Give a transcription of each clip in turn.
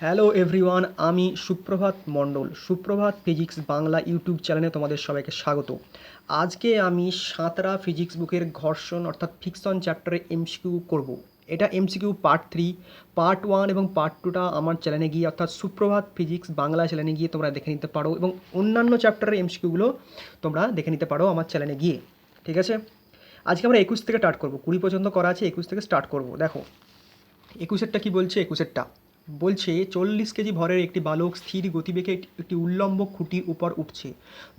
Hello everyone, আমি সুপ্রভাত মণ্ডল। সুপ্রভাত ফিজিক্স বাংলা ইউটিউব চ্যানেলে তোমাদের সবাইকে স্বাগত। আজকে আমি সাঁতরা ফিজিক্স বুকের ঘর্ষণ অর্থাৎ ফ্রিকশন চ্যাপ্টারে এমসিকিউ করব। এটা এমসিকিউ পার্ট 3, পার্ট 1 এবং পার্ট 2টা আমার চ্যানেলে গিয়ে অর্থাৎ সুপ্রভাত ফিজিক্স বাংলা চ্যানেলে গিয়ে তোমরা দেখে নিতে পারো এবং অন্যান্য চ্যাপ্টারের এমসিকিউগুলো তোমরা দেখে নিতে পারো আমার চ্যানেলে গিয়ে। ঠিক আছে, আজকে আমরা 21 থেকে স্টার্ট করব। 20 পর্যন্ত করা আছে, 21 থেকে স্টার্ট করব। দেখো 21এরটা কী বলছে। 21এরটা বলছে 40 কেজি ভরের একটি বালক স্থির গতিবেগে একটি উল্লম্ব খুঁটির উপর উঠছে।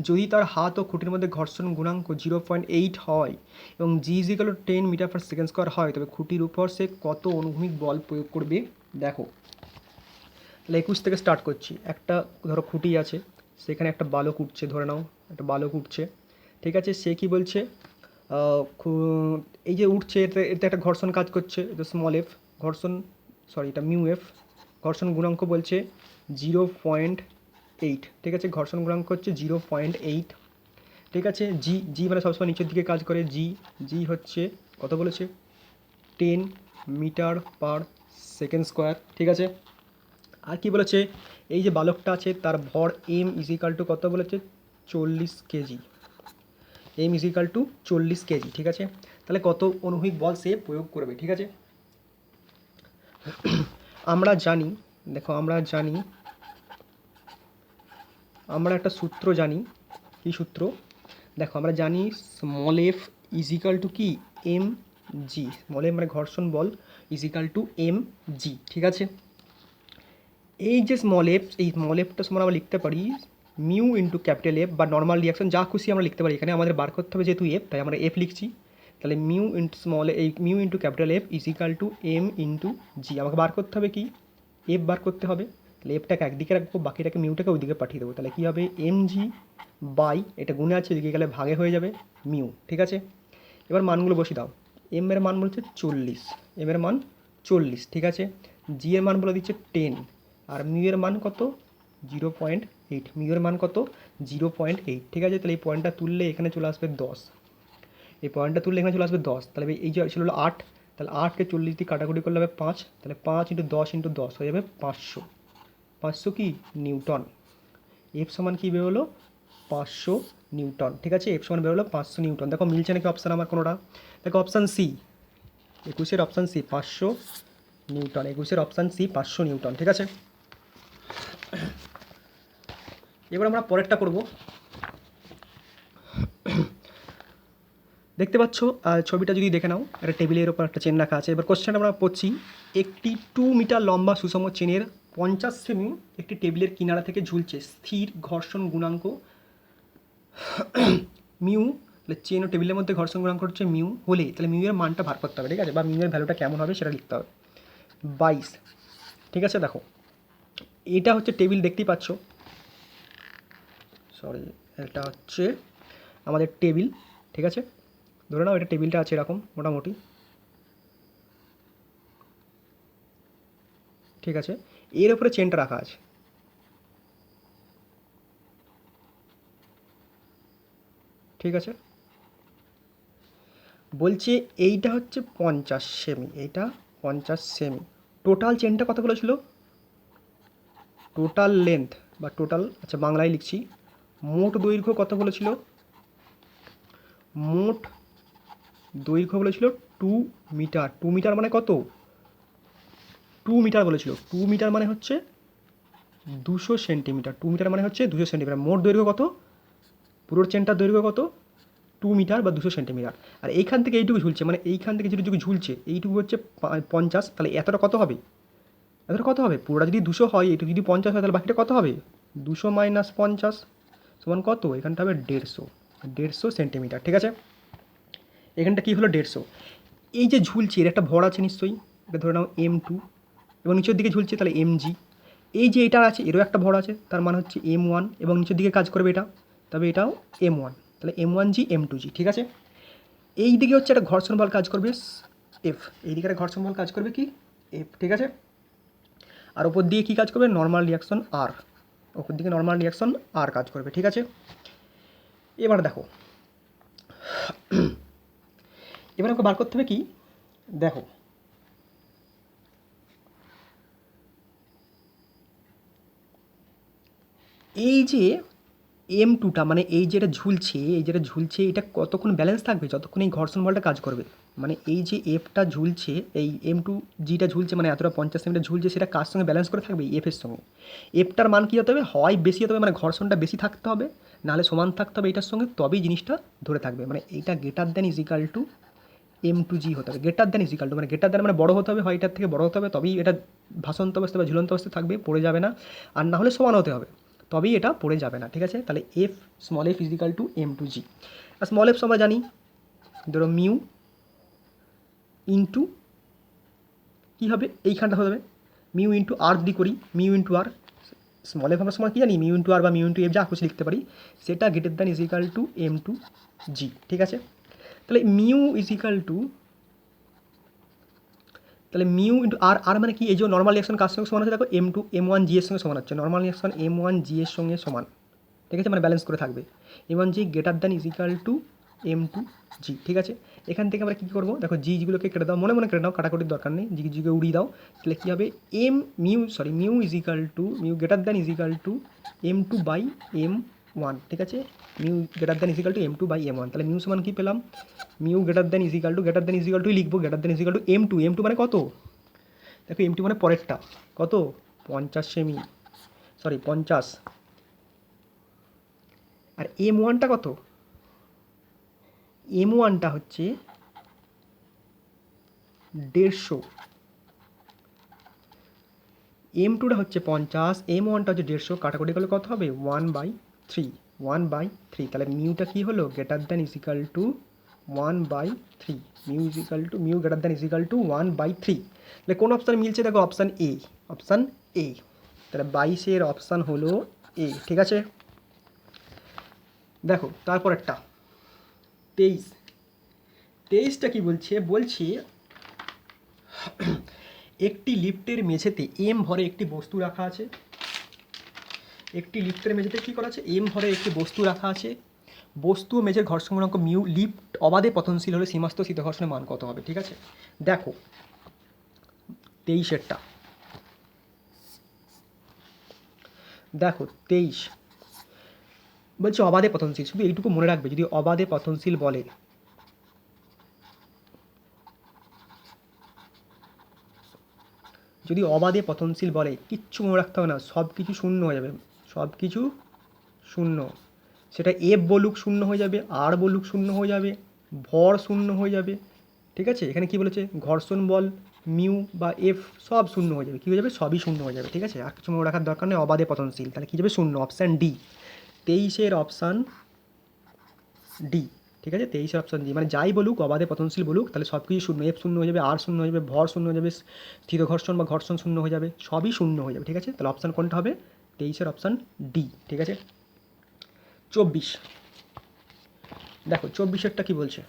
যদি তার হাত ও খুঁটির মধ্যে ঘর্ষণ গুণাঙ্ক 0.8 হয় এবং g is equal 10 metre per second square হয়, তবে খুঁটির উপর সে কত অনুভূমিক বল প্রয়োগ করবে। দেখো তাহলে 21 থেকে স্টার্ট করছি। একটা ধরো খুঁটি আছে, সেখানে একটা বালক উঠছে, ধরে নাও একটা বালক উঠছে। ঠিক আছে, সে কি বলছে, এই যে উঠছে এতে এতে একটা ঘর্ষণ কাজ করছে, এটা স্মল এফ ঘর্ষণ, সরি এটা মিউ এফ। ঘর্ষণ গুণাঙ্ক বলছে 0.8। ঠিক আছে, ঘর্ষণ গুণাঙ্ক হচ্ছে 0.8। ঠিক আছে, জি জি মানে সবসময় নিচের দিকে কাজ করে। জি জি হচ্ছে কত বলেছে, 10 মিটার পার সেকেন্ড স্কোয়ার। ঠিক আছে, আর কি বলেছে, এই যে বালকটা আছে তার ভর এম ইজিক্যাল টু কত বলেছে, 40 KG. M is equal to 40 KG. ঠিক আছে, তাহলে কত অনুভূমিক বল সে প্রয়োগ করবে। ঠিক আছে, আমরা জানি, দেখো আমরা একটা সূত্র জানি। কী সূত্র, দেখো আমরা জানি স্মল এফ ইজিক্যাল টু কি, এম জি। স্মল এফ মানে ঘর্ষণ বল ইজিক্যাল টু এম জি। ঠিক আছে, এই যে স্মল এফ, এই স্মল এফটা সমান আমরা লিখতে পারি মিউ ইন্টু ক্যাপিটাল এফ বা নর্মাল রিয়াকশন, যা খুশি আমরা লিখতে পারি। এখানে আমাদের বার করতে হবে যেহেতু এফ, তাই আমরা এফ লিখছি। তাহলে মিউ ইন্টু স্মল এই mu into capital F is equal to m into g. আমাকে বার করতে হবে কি, এফ বার করতে হবে। তাহলে এফটাকে একদিকে রাখবো, বাকিটাকে মিউটাকে ওইদিকে পাঠিয়ে দেবো। তাহলে কী হবে, এম জি বাই, এটা গুণে আছে এদিকে গেলে ভাগে হয়ে যাবে মিউ। ঠিক আছে, এবার মানগুলো বসিয়ে দাও। এম এর মান বলছে 40, এম এর মান 40। ঠিক আছে, জি এর মান বলে দিচ্ছে 10, আর মিউ এর মান কত, 0.8। মিউ এর মান কত, 0.8। ঠিক আছে, তাহলে এই পয়েন্টটা তুললে এখানে চলে আসবে 10। এই পয়েন্টটা তুললে এখানে চলে আসবে 10। তাহলে এই যে ছিল 8, তাহলে 8কে 40 দিয়ে কাটাকুটি করলে হবে 5। তাহলে 5 ইন্টু 10 ইন্টু 10 হয়ে যাবে 500। 500 কি নিউটন। এফ সমান কী বেরোলো, 500 নিউটন। ঠিক আছে, এফ সমান বেরোলো 500 নিউটন। দেখো মিলছে নাকি অপশান আমার কোনোটা। দেখো অপশান সি, 21-এর অপশান সি 500 নিউটন। 21-এর অপশান সি 500 নিউটন। ঠিক আছে, এবার আমরা পরেরটা করব। দেখতে পাচ্ছ ছবিটা যদি দেখে নাও, একটা টেবিলের ওপর একটা চেন রাখা আছে। এবার কোশ্চেন আমরা পড়ছি, একটি 2 মিটার লম্বা সুষম চেনের 50 সেমি একটি টেবিলের কিনারা থেকে ঝুলছে। স্থির ঘর্ষণ গুণাঙ্ক মিউ, তাহলে চেন ও টেবিলের মধ্যে ঘর্ষণ গুণাঙ্ক হচ্ছে মিউ হলে, তাহলে মিউ এর মানটা ভার করতে হবে। ঠিক আছে, বা মিউ এর ভ্যালুটা কেমন হবে সেটা লিখতে হবে। 22। ঠিক আছে, দেখো এটা হচ্ছে টেবিল, দেখতেই পাচ্ছ, সরি এটা হচ্ছে আমাদের টেবিল। ঠিক আছে, ধরে নাও এটা টেবিলটা আছে এরকম মোটামুটি। ঠিক আছে, এর উপরে চেনটা রাখা আছে। ঠিক আছে, বলছে এইটা হচ্ছে 50 সেমি, এইটা 50 সেমি। টোটাল চেনটা কত বলেছিল, টোটাল লেন্থ বা টোটাল, আচ্ছা বাংলায় লিখছি, মোট দৈর্ঘ্য কত বলেছিল, মোট দৈর্ঘ্য বলেছিল 2 মিটার। 2 মিটার মানে কত, 2 মিটার বলেছিল। 2 মিটার মানে হচ্ছে 200 সেন্টিমিটার। 2 মিটার মানে হচ্ছে 200 সেন্টিমিটার। মোট দৈর্ঘ্য কত, পুরো চেনটার দৈর্ঘ্য কত, 2 মিটার বা 200 সেন্টিমিটার। আর এইখান থেকে এইটুকু ঝুলছে, মানে এইখান থেকে যেটুকু ঝুলছে এইটুকু হচ্ছে 50। তাহলে এতটা কত হবে, এতটা কত হবে, পুরোটা যদি 200 হয়, এইটুকু যদি 50 হয়, তাহলে বাকিটা কত হবে, 200 মাইনাস 50 সমান কত, এখানটা হবে 150, 150 সেন্টিমিটার। ঠিক আছে, এখানটা কী হলো 150। এই যে ঝুলছে এর একটা ভর আছে নিশ্চয়ই, এটা ধরে নাও M2, এবং নিচের দিকে ঝুলছে তাহলে mg। এই যে এটা আছে এরও একটা ভর আছে, তার মানে হচ্ছে M1, এবং নিচের দিকে কাজ করবে এটা, তবে এটাও M1, তাহলে M1g M2g। ঠিক আছে, এই দিকে হচ্ছে একটা ঘর্ষণ বল কাজ করবে F, এই দিকে একটা ঘর্ষণ বল কাজ করবে কি F। ঠিক আছে, আর ওপর দিয়ে কী কাজ করবে, নর্মাল রিয়াকশন R, ওপর দিকে নর্মাল রিয়াকশন R কাজ করবে। ঠিক আছে, এবার দেখো, এবার আমাকে বার করতে হবে কি, দেখো এই যে এম টুটা মানে এই যেটা ঝুলছে এটা কতক্ষণ ব্যালেন্স থাকবে? যতক্ষণ এই ঘর্ষণ বলটা কাজ করবে। মানে এই যে এফটা ঝুলছে, এই এম টু জিটা ঝুলছে, মানে এতটা 50 সেন্টিমিটার ঝুলছে, সেটা কার সঙ্গে ব্যালেন্স করে থাকবে? এফের সঙ্গে। এফটার মান কী হতে হবে? হয় বেশি হতে হবে, মানে ঘর্ষণটা বেশি থাকতে হবে, নাহলে সমান থাকতে হবে এটার সঙ্গে, তবেই জিনিসটা ধরে থাকবে। মানে এইটা greater than is equal to m two g হতে হবে। গ্রেটার দ্যান ইজিক্যাল টু মানে গ্রেটার দ্যান মানে বড় হতে হবে, হয় এটার থেকে বড় হতে হবে, তবেই এটা ভাসন্ত অবস্থা বা ঝুলন্ত অবস্থায় থাকবে, পড়ে যাবে না। আর না হলে সমান হতে হবে, তবেই এটা পড়ে যাবে না। ঠিক আছে, তাহলে F small F is equal to m two g. আর স্মল এফ আমরা জানি, ধরো মিউ ইন্টু কী হবে, এইখানটা হয়ে যাবে মিউ ইন্টু আর। যদি করি মিউ ইন্টু আর, স্মল এফ আমরা সময় কী জানি, মিউ ইন্টু আর বা মিউ ইন্টু এফ যা খুশি লিখতে পারি, সেটা greater than is equal to m two g. ঠিক আছে, তাহলে মিউ ইজিক্যাল টু, তাহলে মিউ ইন্টু আর, আর মানে কি, এই যে নর্মাল রিয়াকশন কার সঙ্গে সমান হচ্ছে? দেখো m two m one g এর সঙ্গে সমান হচ্ছে, normal reaction m one g এর সঙ্গে সমান। ঠিক আছে, মানে ব্যালেন্স করে থাকবে। M one g greater than is equal to m two g. ঠিক আছে, এখান থেকে আমরা কী করবো? দেখো জিগুলোকে কেটে দাও, মনে মনে কেটে দাও, কাটাকুটির দরকার নেই, জিকে উড়িয়ে দাও। তাহলে কী হবে? Mu is equal to mu greater than is equal to m two by m one. ঠিক আছে, mu greater than is equal to m two by m one. তাহলে মিউ সমান কী পেলাম? Mu greater than is equal to লিখবো, greater than is equal to m two মানে কত? দেখো এম টু মানে পরেরটা কত? 50 সেমি, সরি 50। আর এম ওয়ানটা কত? এম ওয়ানটা হচ্ছে 150, এম টুটা হচ্ছে 50, এম ওয়ানটা হচ্ছে 150, কাটাকুটি করলে কত হবে? 1/3, 1/3। তাহলে মিউটা কী হলো? Greater than is equal to 1/3। Mu greater than is equal to 1/3। তাহলে কোন অপশান মিলছে? দেখো অপশান এ, অপশান এ। তাহলে 22-এর অপশান হলো এ। ঠিক আছে, দেখো তারপর একটা 23টা কি বলছে? বলছে একটি লিফটের মেঝেতে এম ভরে একটি বস্তু রাখা আছে। একটি লিফটের মেঝেতে কী করা আছে? এম ভরে একটি বস্তু রাখা আছে। বস্তু ও মেঝের ঘর্ষণ গুণাঙ্ক মিউ, লিফট অবাধে পতনশীল হলে সীমাস্থ স্থিত ঘর্ষণের মান কত হবে? ঠিক আছে, দেখো 23-এরটা, দেখো 23 বলছে অবাধে পতনশীল। শুধু এইটুকু মনে রাখবে, যদি অবাধে পতনশীল বলে, যদি অবাধে পতনশীল বলে, কিচ্ছু মনে রাখতে হবে না, সব কিছু শূন্য হয়ে যাবে, সব কিছু শূন্য। সেটা এফ বলুক শূন্য হয়ে যাবে, আর বলুক শূন্য হয়ে যাবে, ভর শূন্য হয়ে যাবে। ঠিক আছে, এখানে কি বলেছে? ঘর্ষণ বল মিউ বা এফ সব শূন্য হয়ে যাবে। কী হয়ে যাবে? সবই শূন্য হয়ে যাবে। ঠিক আছে, আর কিছু মনে রাখার দরকার নেই, অবাধে পতনশীল। তাহলে কী যাবে? শূন্য। অপশান ডি, 23-এর অপশান ডি। ঠিক আছে, 23-এর অপশান ডি, মানে যাই বলুক, অবাধে পতনশীল বলুক, তাহলে সব কিছু শূন্য, এফ শূন্য হয়ে যাবে, আর শূন্য হয়ে যাবে, ভর শূন্য হয়ে যাবে, স্থির ঘর্ষণ বা ঘর্ষণ শূন্য হয়ে যাবে, সবই শূন্য হয়ে যাবে। ঠিক আছে, তাহলে অপশান কোনটা হবে? 23-এর অপশান ডি। ঠিক আছে, 24, দেখো 24-এরটা কী বলছে?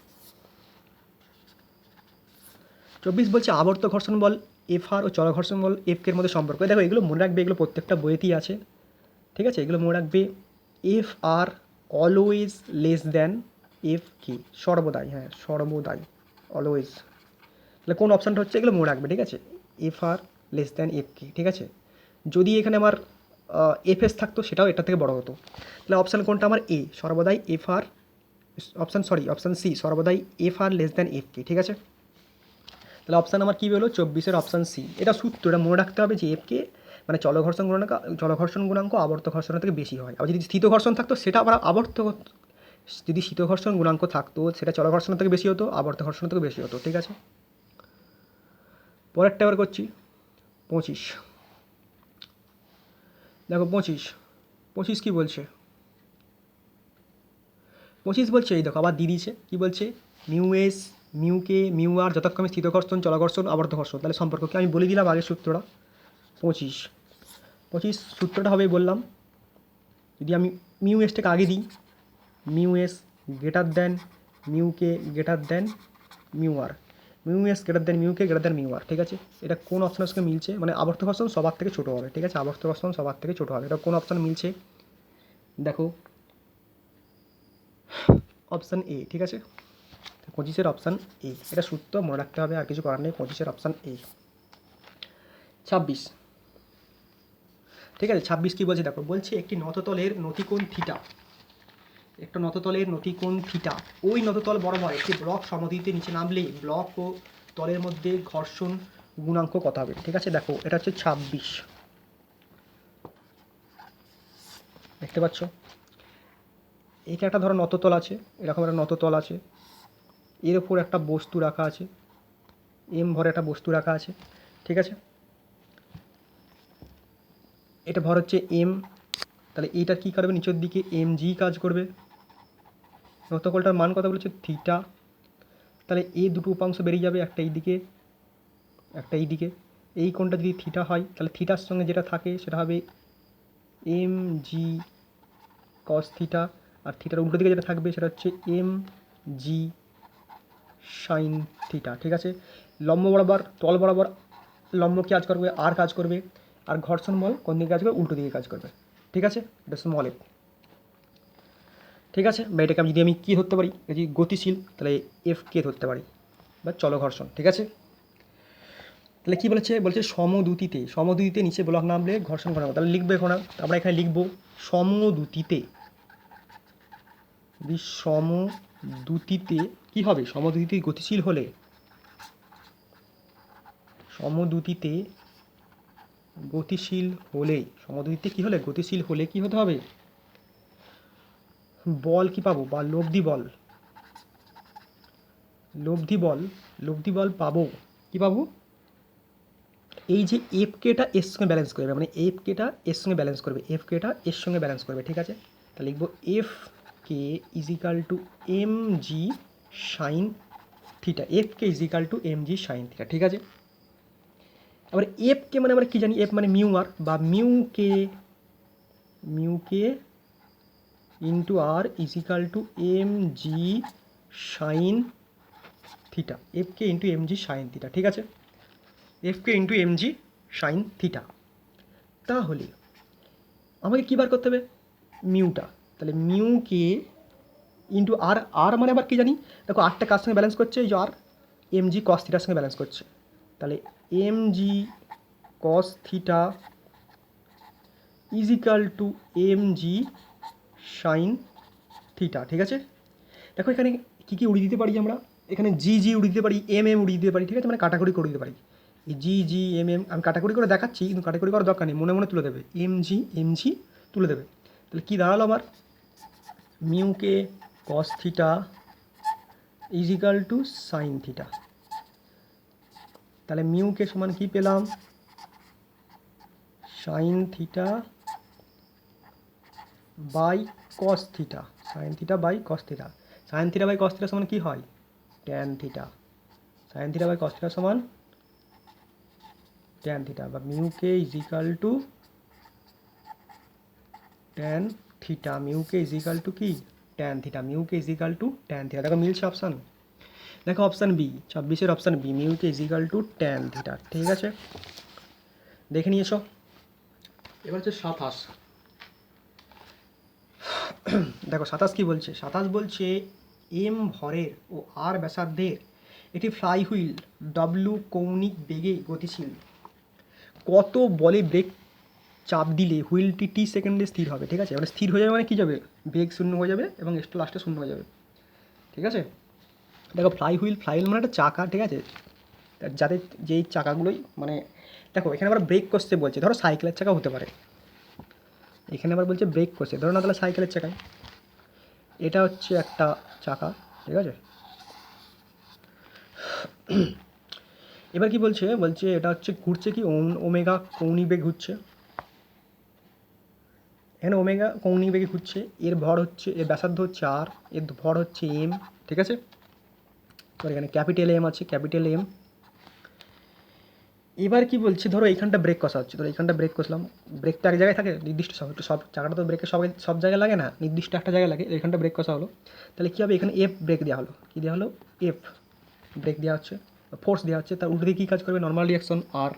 24 বলছে আবর্ত ঘর্ষণ বল এফ আর ও চল ঘর্ষণ বল এফ কে মধ্যে সম্পর্ক। দেখো এগুলো মনে রাখবে, এগুলো প্রত্যেকটা বইতেই আছে। ঠিক আছে, এগুলো মনে রাখবে। F are always less than F কে, সর্বদাই, হ্যাঁ সর্বদাই, অলওয়েজ। তাহলে কোন অপশানটা হচ্ছে? এগুলো মনে রাখবে। ঠিক আছে, F R less than F কে। ঠিক আছে, যদি এখানে আমার এফ এস থাকতো, সেটাও এটা থেকে বড় হতো। তাহলে অপশান কোনটা আমার? এ, সর্বদাই এফ আর, অপশান সি, সর্বদাই F R less than F কে। ঠিক আছে, তাহলে অপশান আমার কী হলো? 24-এর অপশান সি। এটা সূত্র, এটা মনে রাখতে হবে যে এফকে মানে চলঘর্ষণ গুণাঙ্ক আবর্ত ঘর্ষণের থেকে বেশি হয়। আবার যদি স্থিত ঘর্ষণ থাকতো, সেটা আবার যদি স্থিত ঘর্ষণ গুণাঙ্ক থাকতো, সেটা চলঘর্ষণের থেকে বেশি হতো, আবর্ত ঘর্ষণের থেকে বেশি হতো। ঠিক আছে, পরেরটা এবার করছি 25। দেখো 25 কী বলছে? 25 বলছে, এই দেখো আবার দিয়ে দিয়েছে, কী বলছে? মিউ এস, মিউ কে, মিউ আর যথাক্রমে স্থিত ঘর্ষণ, চলঘর্ষণ, আবর্ত ঘর্ষণ। তাহলে সম্পর্ককে আমি বলে দিলাম আগের সূত্রটা। 25 সূত্রটা হবে, বললাম, যদি আমি মিউ এসটাকে আগে দিই, mu s greater than mu k greater than mu r, mu s greater than mu k greater than mu r. ঠিক আছে, এটা কোন অপশানের সঙ্গে মিলছে? মানে আবর্ত ঘর্ষণ সবার থেকে ছোটো হবে। ঠিক আছে, আবর্ত ঘর্ষণ সবার থেকে ছোটো হবে, এটা কোন অপশান মিলছে? দেখো অপশান এ। ঠিক আছে, 25-এর অপশান এ, এটা সূত্র মনে রাখতে হবে, আর কিছু করার নেই। 25-এর অপশান এ। 26 ঠিক আছে। 26 কি বলছে দেখো, বলছে একটি নততলের নতিকোণ থিটা, একটা নততলের নতিকোণ থিটা, ওই নততল বরাবর একটি ব্লক সমদ্বিতে নিচে নামলে ব্লক ও তলের মধ্যে ঘর্ষণ গুণাঙ্ক কত হবে। ঠিক আছে, দেখো এটা হচ্ছে 26, দেখতে পাচ্ছ। এটা একটা ধরো নততল আছে, এরকম একটা নততল আছে, এর ওপর একটা বস্তু রাখা আছে, এম ভরে একটা বস্তু রাখা আছে। ঠিক আছে, এটা ভর হচ্ছে এম, তাহলে এইটা কী করবে, নিচের দিকে এম জি কাজ করবে। নতকলটার মান কত বলেছে, থিটা। তাহলে এই দুটো উপাংশ বেরিয়ে যাবে, একটা এই দিকে একটা এই দিকে। এই কোণটা যদি থিটা হয় তাহলে থিটার সঙ্গে যেটা থাকে সেটা হবে এম জি কস থিটা, আর থিটার উল্টো দিকে যেটা থাকবে সেটা হচ্ছে এম জি সাইন থিটা। ঠিক আছে, লম্ব বরাবর তল বরাবর লম্ব কি কাজ করবে, আর কাজ করবে, আর ঘর্ষণ বল কোন দিকে কাজ করবে, উল্টো দিকে কাজ করবে। ঠিক আছে, এটা স্মল এফ। ঠিক আছে, বা এটাকে যদি আমি কী ধরতে পারি, যদি গতিশীল তাহলে এফ কে ধরতে পারি, বা চল ঘর্ষণ। ঠিক আছে, তাহলে কী বলেছে, বলছে সমদ্যুতিতে নিচে ব্লক নামলে ঘর্ষণ ঘটাবো। তাহলে লিখবো এখন আমরা এখানে লিখবো সমদ্যুতিতে, সমদ্যুতিতে কী হবে, সমদ্যুতিতে গতিশীল হলে, সমদ্যুতিতে গতিশীল হলে, সমদ্যুতিতে কী হলে, গতিশীল হলে কী হতে হবে, বল কি পাবো, বা লব্ধি বল, লব্ধি বল পাবো। কি পাবো, এই যে এফ কেটা এর সঙ্গে ব্যালেন্স করবে, মানে এফ কেটা এর সঙ্গে ব্যালেন্স করবে, এফ কেটা এর সঙ্গে ব্যালেন্স করবে। ঠিক আছে, তাহলে লিখবো f k is equal to m g sine theta, f k is equal to m g sine theta. ঠিক আছে, আবার এফ কে মানে আমরা কী জানি, এফ মানে মিউ আর, বা mu k into r is equal to m g sine theta, f k into m g sine theta. ঠিক আছে, f k into m g sine theta. তাহলে আমাকে কী বার করতে হবে, মিউটা। তাহলে mu k into R, R মানে আবার কী জানি, দেখো আরটা কার সঙ্গে ব্যালেন্স করছে, এই যে আর এম জি কস থিটার সঙ্গে ব্যালেন্স করছে। তাহলে m g cos theta is equal to m g sine theta. ঠিক আছে, দেখো এখানে কী কী উড়িয়ে দিতে পারি আমরা, এখানে জি জি উড়িয়ে দিতে পারি, এম এম উড়িয়ে দিতে পারি। ঠিক আছে, মানে কাটাকুটি করে দিতে পারি। এই জি জি এম এম আমি কাটাকুটি করে দেখাচ্ছি, কিন্তু কাটাকুটি করার দরকার নেই, মনে মনে তুলে দেবে, এম জি তুলে দেবে। তাহলে কী দাঁড়ালো আমার, mu k cos theta is equal to sine theta. তাহলে মিউকে সমান কী পেলাম, sine theta by cos theta, sine theta by cos theta. Sine theta by cos theta সমান কী হয়, tan theta. Sine theta by cos theta সমান ট্যান থিটা, বা mu k is equal to tan theta, mu k is equal to কি, tan theta, mu k is equal to tan theta. দেখো মিলছে option, দেখো option B, 26-এর option B, মিউকে is equal to tan theta. ঠিক আছে, দেখে নিয়েছো। এবার হচ্ছে 27। দেখো 27 কী বলছে, 27 বলছে এম ভরের ও আর ব্যাসার্ধের একটি ফ্লাই হুইল ডব্লিউ কৌণিক বেগে গতিশীল, কত বলে ব্রেক চাপ দিলে হুইলটি টি সেকেন্ডে স্থির হবে। ঠিক আছে, মানে স্থির হয়ে যাবে মানে কী যাবে, বেগ শূন্য হয়ে যাবে এবং একটু লাস্টে শূন্য হয়ে যাবে। ঠিক আছে, দেখো ফ্লাই হুইল মানে একটা চাকা। ঠিক আছে, যাতে যেই চাকাগুলোই মানে, দেখো এখানে আবার ব্রেক করতে বলছে, ধরো সাইকেলের চাকা হতে পারে, এখানে আবার বলছে ব্রেক করছে, ধরো না তাহলে সাইকেলের চাকায়, এটা হচ্ছে একটা চাকা। ঠিক আছে, এবার কি বলছে, বলছে এটা হচ্ছে ঘুরছে কি ওমেগা কৌণিক বেগে ঘুরছে, এখানে ওমেগা কৌণিক বেগে ঘুরছে, এর ভর হচ্ছে, এর ব্যাসার্ধ হচ্ছে আর, এর ভর হচ্ছে এম। ঠিক আছে, এবার এখানে ক্যাপিটাল এম আছে, ক্যাপিটাল এম। এবার কি বলছে, ধরো এইখানটা ব্রেক কষা হচ্ছে, ধরো এইখানটা ব্রেক কষলাম, ব্রেকটা এক জায়গায় থাকে নির্দিষ্ট, সব চাকাটা তো ব্রেকে সব জায়গায় লাগে না, নির্দিষ্ট একটা জায়গায় লাগে, এইখানটা ব্রেক কষা হলো। তাহলে কী হবে, এখানে এফ ব্রেক দেওয়া হলো, কী দেওয়া হলো, এফ ব্রেক দেওয়া হচ্ছে, ফোর্স দেওয়া হচ্ছে, তার উল্টো দিকে কী কাজ করবে, নর্মাল রিয়াকশন আর,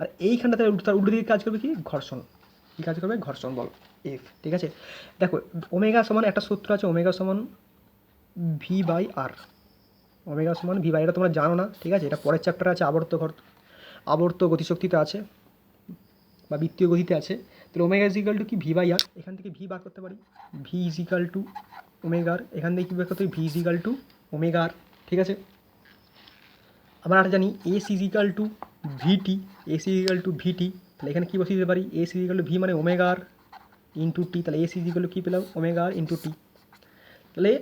আর এইখানটাতে তার উল্টো দিকে কাজ করবে কি, ঘর্ষণ, কী কাজ করবে, ঘর্ষণ বল এফ। ঠিক আছে, দেখো ওমেগা সমান একটা সূত্র আছে, ওমেগা সমান ভি বাই আর, ওমেগা সমান ভি বাই, এটা তোমরা জানো না। ঠিক আছে, এটা পরের চ্যাপ্টারে আছে, আবর্ত গতিশক্তিতে আছে, বা বৃত্তীয় গতিতে আছে, তাহলে ওমেগা ইজ ইকাল টু কি ভি বাই আর, এখান থেকে ভি বার করতে পারি, v is equal to omega r, এখান থেকে কী বার করতে পারি, v is equal to omega r. ঠিক আছে, আমরা আর জানি s is equal to v t, s is equal to v t, তাহলে এখানে কী বসিয়ে দিতে পারি, s is equal to v মানে ওমেগার ইন্টু টি, তাহলে এস ইজ ইকাল টু কী পেলাম, ওমেগার ইন্টু টি। তাহলে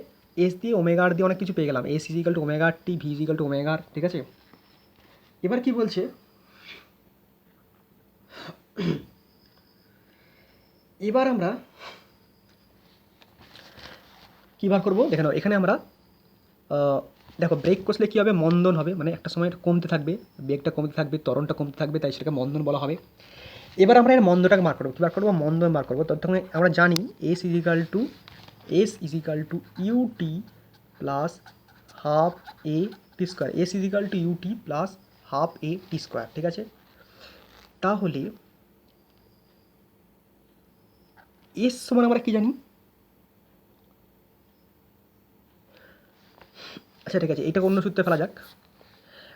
এস দিয়ে ওমেগার দিয়ে অনেক কিছু পেয়ে গেলাম, s is equal to omega r t, v is equal to omega r. ঠিক আছে, এবার কি বলছে, এবার আমরা কী বার করবো দেখে নাও, এখানে আমরা দেখো ব্রেক কষলে কী হবে, মন্দন হবে, মানে একটা সময় কমতে থাকবে, বেগটা কমতে থাকবে, ত্বরণটা কমতে থাকবে, তাই সেটাকে মন্দন বলা হবে। এবার আমরা এর মন্দটাকে বার করবো, কী বার করবো, মন্দন বার করবো। তখন আমরা জানি s is equal to u t plus half a t square, s is equal to u t plus half a t square. ঠিক আছে, তাহলে এস সমান আমরা কী জানি, আচ্ছা ঠিক আছে, এটা অন্য সূত্রে ফেলা যাক।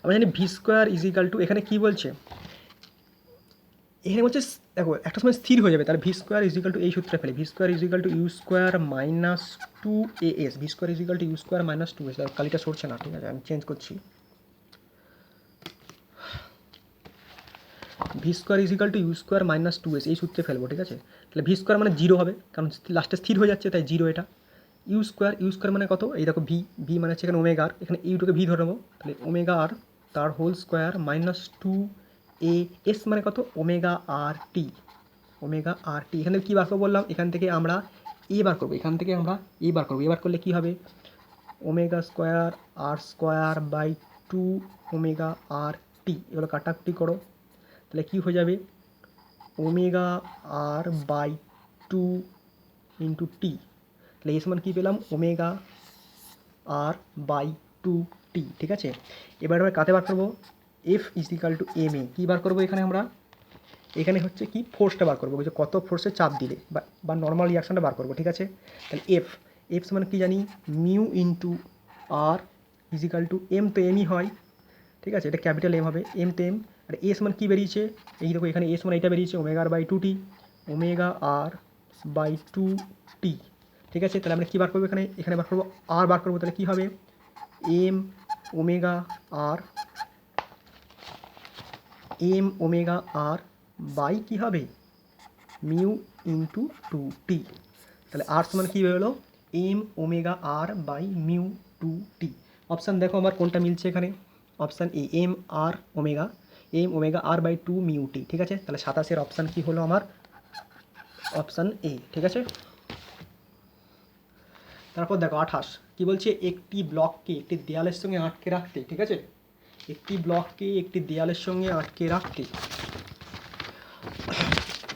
আমরা জানি V square is equal two, এখানে কী বলছে, এখানে বলছে দেখো একটা সময় স্থির হয়ে যাবে, তাহলে v square is equal to এই সূত্রে ফেলে, v square is equal to u square minus two a s, v square is equal to u square minus two s. কালিটা সরছে না, ঠিক আছে আমি চেঞ্জ করছি, v square is equal to u square minus two s, এই সূত্রে ফেলবো। ঠিক আছে, তাহলে ভি স্কোয়ার মানে জিরো হবে, কারণ লাস্টে স্থির হয়ে যাচ্ছে তাই জিরো এটা। ইউ স্কোয়ার মানে কত, এই দেখো ভি মানে হচ্ছে এখানে ওমেগা আর, এখানে ইউটাকে ভি ধরে নেবো, তাহলে ওমেগা আর তার whole square minus two a s মানে কত, ওমেগা আর টি, ওমেগা আর টি। এখানে কী বার করবো বললাম, এখান থেকে আমরা এ বার করবো, এখান থেকে আমরা এ বার করবো, এবার করলে কী হবে, omega square r square by two omega r t, এগুলো কাটাকুটি করো, তাহলে কী হয়ে যাবে, omega r by two into t, তাহলে এই সমান কী পেলাম, omega r by two t. ঠিক আছে, এবার আমরা কাতে বার করবো, f is equal to m a, কী বার করবো এখানে আমরা, এখানে হচ্ছে কি ফোর্সটা বার করবো, যে কত ফোর্সে চাপ দিলে বা নর্মাল রিয়াকশানটা বার করবো। ঠিক আছে, তাহলে এফ সমান কী জানি, mu into r is equal to m, তো এমই হয়। ঠিক আছে, এটা ক্যাপিটাল এম হবে, এম তো এম, আর এ সমান কী বেরিয়েছে, এই দেখো এখানে এ সমান এইটা বেরিয়েছে, omega r by two t, omega r by two t. ঠিক আছে, তাহলে আমরা কী বার করবো, এখানে বার করবো আর বার করবো, তাহলে কী হবে, এম ওমেগা আর বাই কী হবে, মিউ ইন্টু টু টি, তাহলে আর সমান কী বেরোলো, m omega r by mu two t. Option দেখো আমার কোনটা মিলছে এখানে, option A, m omega r by two mu t. ঠিক আছে, তাহলে 27-এর অপশান কী হলো আমার, অপশান এ। ঠিক আছে, তারপর দেখো 28 কী বলছে, একটি ব্লককে একটি দেয়ালের সঙ্গে আটকে রাখতে, ঠিক আছে, একটি ব্লককে একটি দেয়ালের সঙ্গে আটকে রাখতে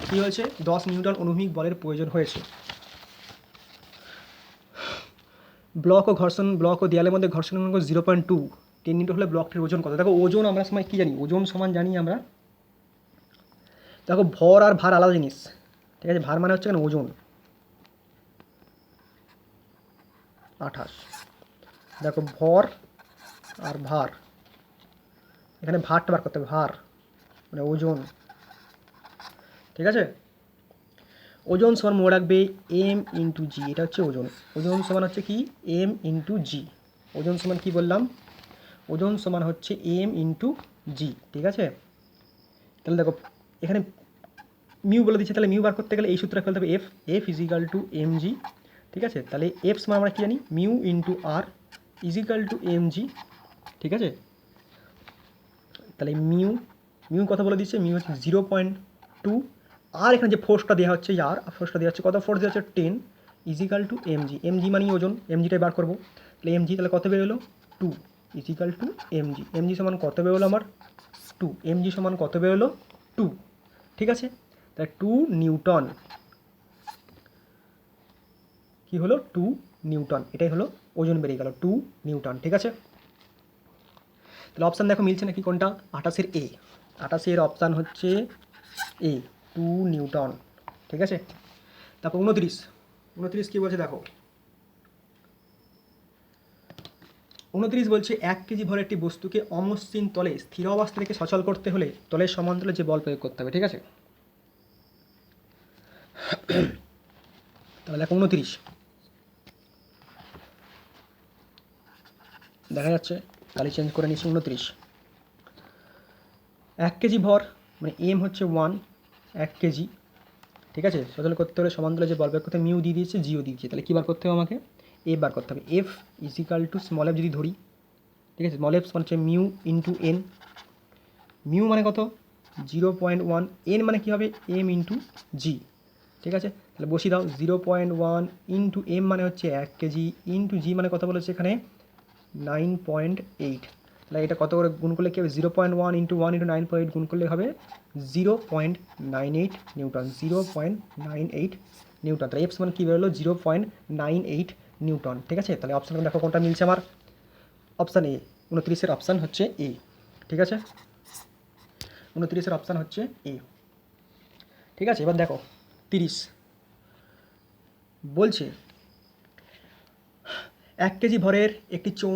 কী হয়েছে, 10 নিউটন অনুভূমিক বলের প্রয়োজন হয়েছে। ব্লক ও দেয়ালের মধ্যে ঘর্ষণ 0.2, 10 নিউটন হলে ব্লকটির ওজন কত। দেখো ওজন আমরা সময় কী জানি, ওজন সমান জানি আমরা, দেখো ভর আর ভার আলাদা জিনিস। ঠিক আছে, ভার মানে হচ্ছে এখানে ওজন। 28 দেখো ভর আর ভার, এখানে ভারটা বার করতে হবে, ভার মানে ওজন। ঠিক আছে, ওজন সমান মনে রাখবে এম ইন্টু জি, এটা হচ্ছে ওজন, ওজন সমান হচ্ছে কি এম ইন্টু জি, ওজন সমান কি বললাম, ওজন সমান হচ্ছে এম ইন্টু জি। ঠিক আছে, তাহলে দেখো এখানে মিউ বলে দিচ্ছে, তাহলে মিউ বার করতে গেলে এই সূত্রে ফেলতে হবে, f is equal to m g. ঠিক আছে, তাহলে এফ সমান আমরা কী জানি, mu into r is equal to m g. ঠিক আছে, তাহলে মিউ কথা বলে দিচ্ছে, মিউ হচ্ছে 0.2, আর এখানে যে ফোর্সটা দেওয়া হচ্ছে, ফোর্সটা দেওয়া হচ্ছে, কত ফোর্স দেওয়া হচ্ছে 10 ইজিক্যাল টু এমজি মানে ওজন, এমজিটাই বার করবো, তাহলে এমজি তাহলে কত বেরোলো 2 ইজিক্যাল টু এমজি সমান কত বেরোলো আমার 2, এমজি সমান কত বেরোলো 2। ঠিক আছে, তাহলে 2 নিউটন, কি হলো 2 নিউটন, এটাই হলো ওজন বেরিয়ে গেল 2 নিউটন। ঠিক আছে, তাহলে অপশান দেখো মিলছে নাকি কোনটা, 28-এর এ, 28-এর অপশান হচ্ছে এ 2 নিউটন। ঠিক আছে, তারপর 29 কী বলছে দেখো, 29 বলছে 1 কেজি ভরের একটি বস্তুকে অমসৃণ তলে স্থির অবস্থা থেকে সচল করতে হলে তলের সমান্তরালে যে বল প্রয়োগ করতে হবে। ঠিক আছে, তাহলে দেখো 29 দেখা যাচ্ছে, কালি চেঞ্জ করে নিচ্ছি 29। 1 কেজি ভর মানে এম হচ্ছে 1 কেজি, ঠিক আছে। সচল করতে হলে সমান্তরালে যে বল বের করতে মিউ দিয়ে দিয়েছে, জিও দিয়েছে, তাহলে কী বার করতে হবে আমাকে? এফ বার করতে হবে। F is equal to small f যদি ধরি, ঠিক আছে, স্মল এফ মানে হচ্ছে মিউ ইন্টু এন। মিউ মানে কত? 0.1, এন মানে কী হবে? এম ইন্টু জি, ঠিক আছে। তাহলে বসিয়ে দাও, 0.1 ইন্টু এম মানে হচ্ছে 1 কেজি, ইন্টু জি মানে কত বলেছে এখানে? 9.8। তাহলে এটা কত করে গুণ করলে কী হবে? 0.1 ইন্টু 1 ইন্টু 9.8 গুণ করলে হবে 0.98 নিউটন, 0.98 নিউটন। তাহলে এফ সমান কী বেরোলো? 0.98 নিউটন, ঠিক আছে। তাহলে অপশান দেখো কোনটা মিলছে আমার? অপশান এ, 29-এর অপশান হচ্ছে এ, ঠিক আছে। 29-এর অপশান হচ্ছে এ, ঠিক আছে। এবার দেখো 30 বলছে 1 কেজি ভরের একটি চোঙ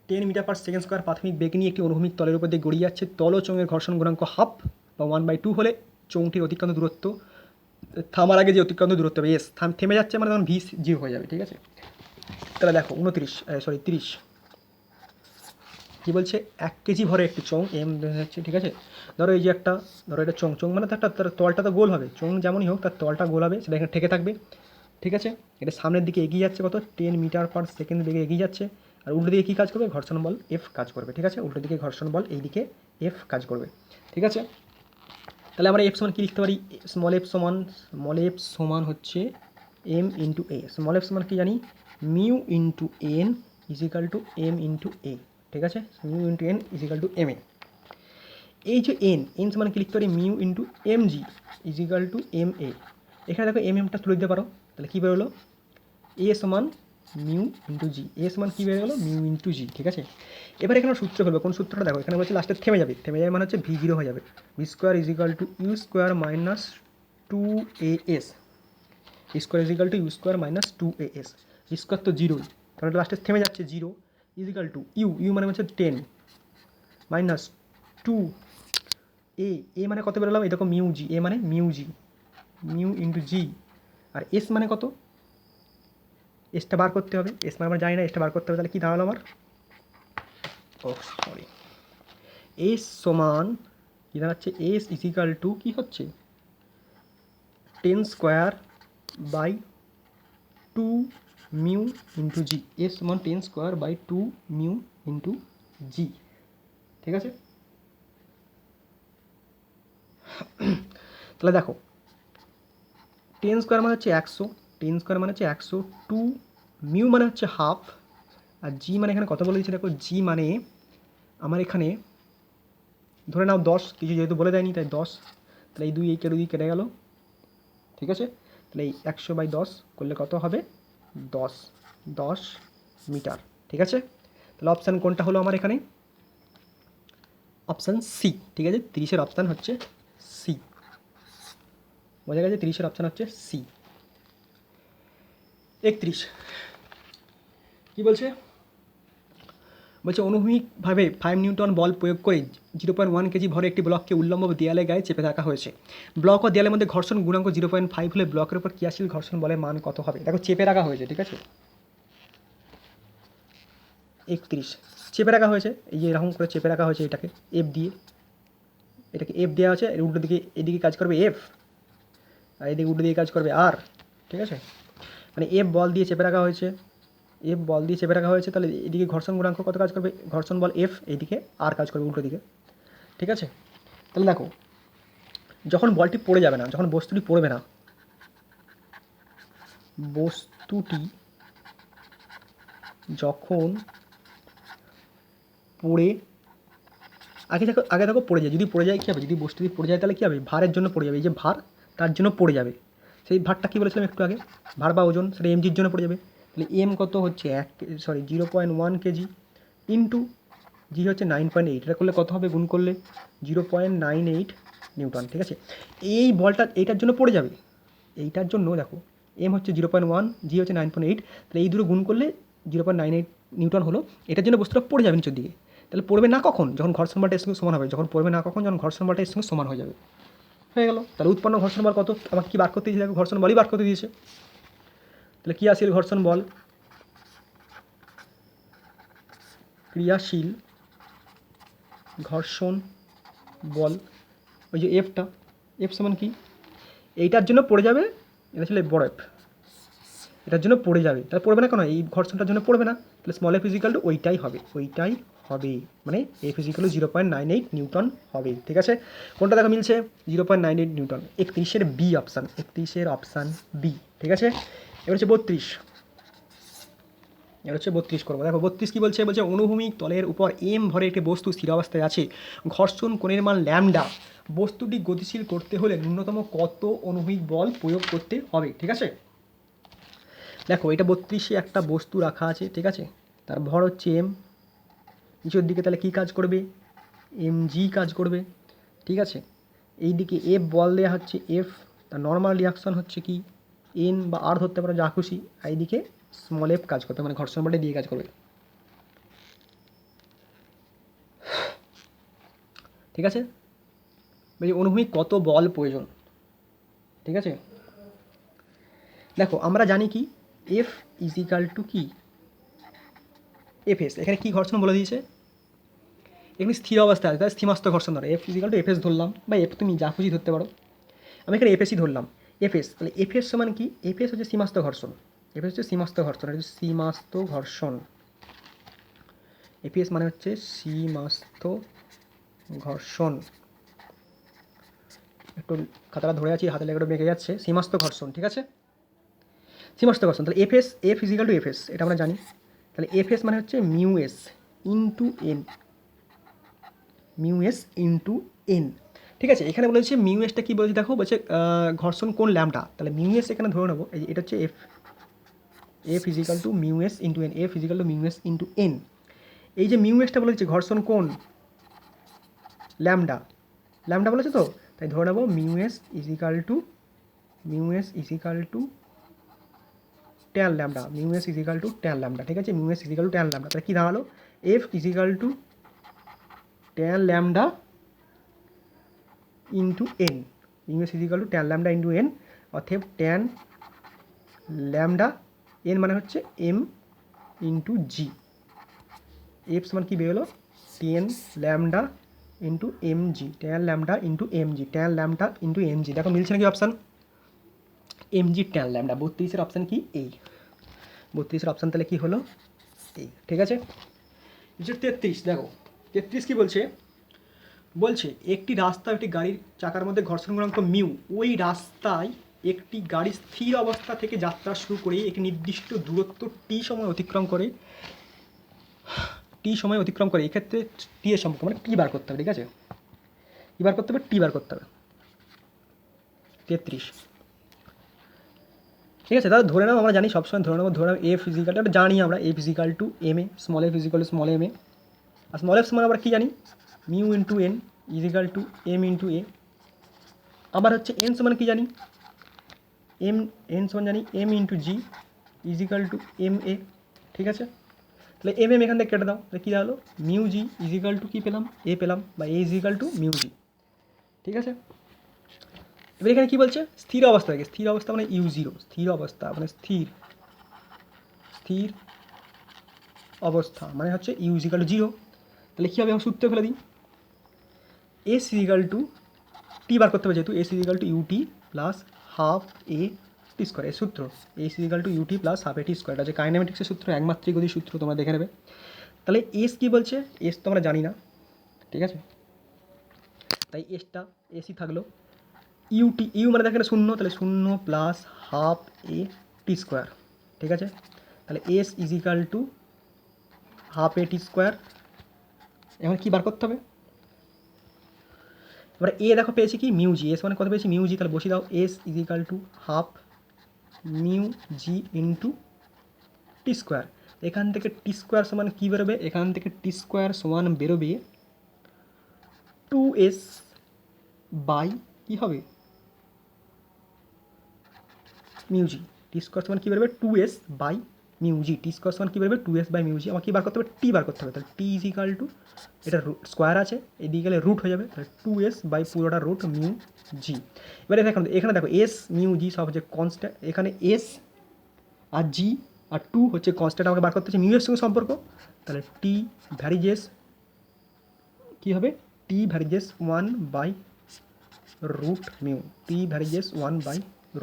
10 মিটার পার সেকেন্ড স্কোয়ার প্রাথমিক বেগ নিয়ে একটি অনুভূমিক তলের উপর দিয়ে গড়িয়ে যাচ্ছে। তল ও চোঙের ঘর্ষণ গুণাঙ্ক হাফ বা 1/2 হলে চোঙটির অতিক্রান্ত দূরত্ব, থামার আগে যে অতিক্রান্ত দূরত্ব হবে এস, থেমে যাচ্ছে মানে তখন ভি জিরো হয়ে যাবে, ঠিক আছে। তাহলে দেখো 30 কী বলছে? 1 কেজি ভরে একটি চোঙ এম হচ্ছে, ঠিক আছে। ধরো এই যে একটা, ধরো এটা চোঙ, চোঙ মানে তার তলটা তো গোল হবে, চোঙ যেমনই হোক তার তলটা গোল হবে, সেটা এখানে ঠেকে থাকবে, ঠিক আছে। এটা সামনের দিকে এগিয়ে যাচ্ছে, কত? 10 মিটার পার সেকেন্ড বেগে এগিয়ে যাচ্ছে। আর উল্টো দিকে কী কাজ করবে? ঘর্ষণ বল এফ কাজ করবে, ঠিক আছে। উল্টো দিকে ঘর্ষণ বল এই দিকে এফ কাজ করবে, ঠিক আছে। তাহলে আমরা এফ সমান কী লিখতে পারি? স্মল এফ সমান হচ্ছে m into a. Small f সমান কী জানি? Mu into n is equal to m into a, ঠিক আছে। Mu into n is equal to m a. এই যে এন সমান কী লিখতে পারি? Mu into m g is equal to m a. এখানে দেখো এমটা তুলে দিতে পারো, তাহলে কী বেরোলো? এ সমান মিউ ইন্টু জি, এ সমান কী বেড়ে গেলো? মিউ ইন্টু জি, ঠিক আছে। এবার এখানে সূত্র করবে, কোন সূত্রটা দেখো? এখানে বলছে লাস্টে থেমে যাবে মানে হচ্ছে ভি জিরো হয়ে যাবে। V square is equal to u square minus 2as, square is equal to u square minus 2as। Square তো জিরোই, কারণ লাস্টে থেমে যাচ্ছে, জিরো ইজিক্যাল টু ইউ মানে হচ্ছে 10 মাইনাস 2 এ মানে কত বেরোলাম? এই দেখো মিউ জি, এ মানে মিউ জি, মিউ ইন্টু জি। আর এস মানে কত? এসটা বার করতে হবে, এস মানে আমরা জানি না, এসটা বার করতে হবে। তাহলে কী দাঁড়ালো আমার? সরি, এস সমান কী দাঁড়াচ্ছে? এস ইজিক্যাল টু কী হচ্ছে? 10 square by 2 mu into g. S সমান 10 square by 2 mu into g, ঠিক আছে। তাহলে দেখো 10 স্কোয়ার মানে হচ্ছে 100, 10 স্কোয়ার মানে হচ্ছে 100, 2 মিউ মানে হচ্ছে হাফ, আর জি মানে এখানে কত বলে দিচ্ছে দেখো? জি মানে আমার এখানে ধরে নাও 10, কিছু যেহেতু বলে দেয়নি তাই 10। তাহলে এই 2 এই কেটে গেল, ঠিক আছে। তাহলে এই 100/10 করলে কত হবে? 10 মিটার, ঠিক আছে। তাহলে অপশান কোনটা হলো আমার এখানে? অপশান সি, ঠিক আছে। 30-এর অপশান হচ্ছে সি, বোঝা গেছে? 30-এর অপশান হচ্ছে সি। 31 কী বলছে? বলছে অনুভূমিকভাবে 5 নিউটন বল প্রয়োগ করে 0.1 কেজি ভরে একটি ব্লককে উল্লম্ব দেয়ালে গায়ে চেপে রাখা হয়েছে। ব্লক ও দেয়ালের মধ্যে ঘর্ষণ গুণাঙ্ক 0.5 হলে ব্লকের উপর ক্রিয়াশীল ঘর্ষণ বলের মান কত হবে? দেখো চেপে রাখা হয়েছে, ঠিক আছে। 31 চেপে রাখা হয়েছে, এই যে এরকম করে চেপে রাখা হয়েছে এটাকে এফ দিয়ে, এটাকে এফ দেওয়া আছে, এর উল্টো দিকে এদিকে কাজ করবে এফ, আর এদিকে উল্টো দিকে কাজ করবে আর, ঠিক আছে। মানে এফ বল দিয়ে চেপে রাখা হয়েছে, এফ বল দিয়ে চেপে রাখা হয়েছে, তাহলে এদিকে ঘর্ষণ গুণাঙ্ক কত কাজ করবে? ঘর্ষণ বল এফ, এইদিকে আর কাজ করবে উল্টো দিকে, ঠিক আছে। তাহলে দেখো যখন বলটি পড়ে যাবে না, যখন বস্তুটি পড়বে না, বস্তুটি যখন পড়ে আগে দেখো পড়ে যায়, যদি পড়ে যায় কী হবে? যদি বস্তুটি পড়ে যায় তাহলে কী হবে? ভারের জন্য পড়ে যাবে, এই যে ভার তার জন্য পড়ে যাবে। সেই ভারটা কী বলেছিলাম একটু আগে? ভার বা ওজন, সেটা এমজির জন্য পড়ে যাবে। তাহলে এম কত হচ্ছে? 0.1 কেজি ইন্টু জি হচ্ছে 9.8, এটা করলে কত হবে? গুণ করলে 0.98 নিউটন, ঠিক আছে। এই বলটা এইটার জন্য পড়ে যাবে, এইটার জন্য দেখো এম হচ্ছে 0.1, জি হচ্ছে 9.8, তাহলে এই দুটো গুণ করলে 0.98 নিউটন হলো। এটার জন্য বস্তুটা পড়ে যাবে নিচের দিকে। তাহলে পড়বে না কখন? যখন ঘর্ষণ বলটা এর সঙ্গে সমান হবে। যখন পড়বে না কখন? যখন ঘর্ষণ বলটা এর সঙ্গে সমান হয়ে যাবে। হয়ে গেল। তাহলে উৎপন্ন ঘর্ষণ বল কত, আমাকে কি বার করতে দিয়েছে, দেখো ঘর্ষণ বলই বার করতে দিয়েছে। তাহলে ক্রিয়াশীল ঘর্ষণ বল, ক্রিয়াশীল ঘর্ষণ বল, ওই যে এফটা, এফ সমান কি, এইটার জন্য পড়ে যাবে, এটা ছিল বড় এফ, এটার জন্য পড়ে যাবে, তাহলে পড়বে না কেন, এই ঘর্ষণটার জন্য পড়বে না, তাহলে স্মল এফ ইজিক্যাল টু ওইটাই হবে, ওইটাই হবে, মানে এফ ইজিক্যাল টু 0.98 নিউটন হবে। ঠিক আছে, কোনটা দেখো মিলছে, 0.98 নিউটন, 31-এর বি অপশান, 31-এর অপশান বি। ঠিক আছে, এবার হচ্ছে 32, এবার হচ্ছে 32 করবো। দেখো 32 কী বলছে, বলছে অনুভূমিক তলের উপর এম ভরে একটি বস্তু স্থির অবস্থায় আছে, ঘর্ষণ কোণের মান ল্যামডা, বস্তুটি গতিশীল করতে হলে ন্যূনতম কত অনুভূমিক বল প্রয়োগ করতে হবে। ঠিক আছে, দেখো এটা 32-এ একটা বস্তু রাখা আছে, ঠিক আছে, তার ভর হচ্ছে এম, নিচের দিকে তাহলে কী কাজ করবে, এম জি কাজ করবে। ঠিক আছে, এই দিকে এফ বল দেওয়া হচ্ছে এফ, তার নর্মাল রিয়াকশন হচ্ছে কি এন বা আর ধরতে পারো যা খুশি, আর এইদিকে স্মল এফ কাজ করবে, মানে ঘর্ষণ বলটা দিয়ে কাজ করবে। ঠিক আছে, বলছি অনুভূমিক কত বল প্রয়োজন। ঠিক আছে, দেখো আমরা জানি কি এফ ইজিক্যাল টু কি এফ এস, এখানে কী ঘর্ষণ বলে দিয়েছে, এখানে স্থির অবস্থা আছে, তাই স্থিমাস্ত ঘর্ষণ ধরো, f is equal to f s ধরলাম, বা এফ তুমি যা খুশি ধরতে পারো, আমি এখানে এফএসই ধরলাম, এফএস, তাহলে এফএস সমান কি, এফএস হচ্ছে সীমাস্ত ঘর্ষণ, এফএস হচ্ছে সীমাস্ত ঘর্ষণ, এটা হচ্ছে সীমাস্ত ঘর্ষণ, এফএস মানে হচ্ছে সীমাস্ত ঘর্ষণ, একটু খাতাটা ধরে আছি, হাতে লেগে একটু বেঁকে যাচ্ছে, সীমাস্ত ঘর্ষণ। ঠিক আছে, সীমাস্ত ঘর্ষণ, তাহলে f s, f is equal to f s, এটা আমরা জানি, তাহলে এফএস মানে হচ্ছে mu s into n, mu s into n. ঠিক আছে, এখানে বলেছে মিউ এসটা কী বলেছে, দেখো বলছে ঘর্ষণ কোণ ল্যামডা, তাহলে মিউ এস এখানে ধরে নেবো, এই এটা হচ্ছে f, f is equal to mu s into n, f is equal to mu s into n, এই যে মিউ এসটা বলেছে ঘর্ষণ কোণ ল্যামডা, ল্যামডা বলেছে তো, তাই ধরে নেবো mu s is equal to, mu s is equal to tan lambda, mu s is equal to tan lambda. ঠিক আছে, mu s is equal to tan lambda, তাহলে কী দাঁড়ালো, f is equal to tan lambda into n, mu s is equal to tan lambda into n, অর্থাৎ tan lambda, n মানে হচ্ছে m into g, এফ সমান কী বেরোলো, tan lambda into m g, tan lambda into m g, tan lambda into m g. দেখো মিলছে নাকি option, m g tan lambda, 32-এর অপশান কি এই, 32-এর অপশান তাহলে কী হলো এই। ঠিক আছে, 33, দেখো 33 কী বলছে, বলছে একটি রাস্তা একটি গাড়ির চাকার মধ্যে ঘর্ষণ গুণাঙ্ক মিউ, ওই রাস্তায় একটি গাড়ি স্থির অবস্থা থেকে যাত্রা শুরু করে একটি নির্দিষ্ট দূরত্ব টি সময় অতিক্রম করে, টি সময় অতিক্রম করে, এক্ষেত্রে টি এর সম্পর্ক মানে টি বার করতে হবে। ঠিক আছে, টি বার করতে হবে, টি বার করতে হবে। 33, ঠিক আছে, তাহলে ধরে নাও, আমরা জানি সবসময় ধরে নেবো, ধরে নাও এফ ফিজিক্যাল, এটা জানি আমরা, f is equal to m a, small f is equal to small m a, আর স্মল এফ সমান আমরা কী জানি, mu into n is equal to m into a, আবার হচ্ছে এন সমান কী জানি, এম, এন সমান জানি M into G is equal to m এ। ঠিক আছে, তাহলে এম এম এখান থেকে কেটে দাও, তাহলে কী দাঁড়ালো, মিউ জি ইজিক্যাল টু কী পেলাম, এ পেলাম, বা এ ইজিক্যাল টু মিউ জি। ঠিক আছে, এবার এখানে কী বলছে, স্থির অবস্থা থেকে, স্থির অবস্থা মানে ইউ জিরো, স্থির অবস্থা মানে স্থির, স্থির অবস্থা মানে হচ্ছে ইউ ইজিক্যাল টু জিরো, তাহলে কী হবে, আমি সূত্রে ফেলে দিই, এস ইজিক্যাল টু টি বার করতে হবে, যেহেতু s is equal to u t plus half a t square, এই সূত্র s is equal to u t plus half a t square, এটা হচ্ছে কাইনেমেটিক্সের সূত্র, একমাত্রিক গতির সূত্র, তোমরা দেখে নেবে। তাহলে এস কী বলছে, এস তো আমরা জানি না, ঠিক আছে, তাই এসটা এসই থাকলো, ইউটি, ইউ মানে দেখেন শূন্য, তাহলে শূন্য plus half a t square. ঠিক আছে, তাহলে s is equal to half a t square, এখন কী বার করতে হবে, এবার এ দেখো পেয়েছি কি মিউ জি, এস মানে কত পেয়েছি মিউ জি, তাহলে বসিয়ে দাও, s is equal to half mu g into t square, এখান থেকে টি স্কোয়ার সমান কী বেরোবে, এখান থেকে টি স্কোয়ার সমান বেরোবে 2s বাই কী হবে মিউ জি, টি স্কোয়ার সমান কী বেরোবে 2s by mu g, t square সমান কী বেরোবে 2s বাই মিউ জি। আমাকে কী বার করতে হবে, টি বার করতে হবে। তাহলে টি ইজ ইকাল টু, এটা স্কোয়ার আছে, এদিকে গেলে রুট হয়ে যাবে, তাহলে 2s বাই পুরোটা রুট মিউ জি। এবারে দেখো এখানে দেখো এস মিউ জি সব হচ্ছে কনস্ট্যান্ট, এখানে এস আর জি আর 2 হচ্ছে কনস্ট্যান্ট, আমাকে বার করতে হচ্ছে মিউ এর সঙ্গে সম্পর্ক। তাহলে টি ভ্যারিজেস কী হবে, t varies as 1 by root mu, t varies as 1 by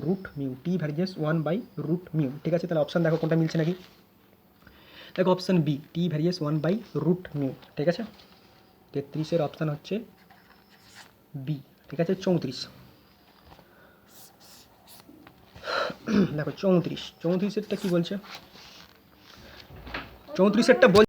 root mu, t varies as 1 by root mu. ঠিক আছে, তাহলে অপশান দেখো কোনটা মিলছে নাকি। দেখো option B, t varies as 1 by root mu. ঠিক আছে, 33-এর অপশান হচ্ছে বি। ঠিক আছে, 34 দেখো 34, 34-এরটা কী বলছে, 34-এরটা বল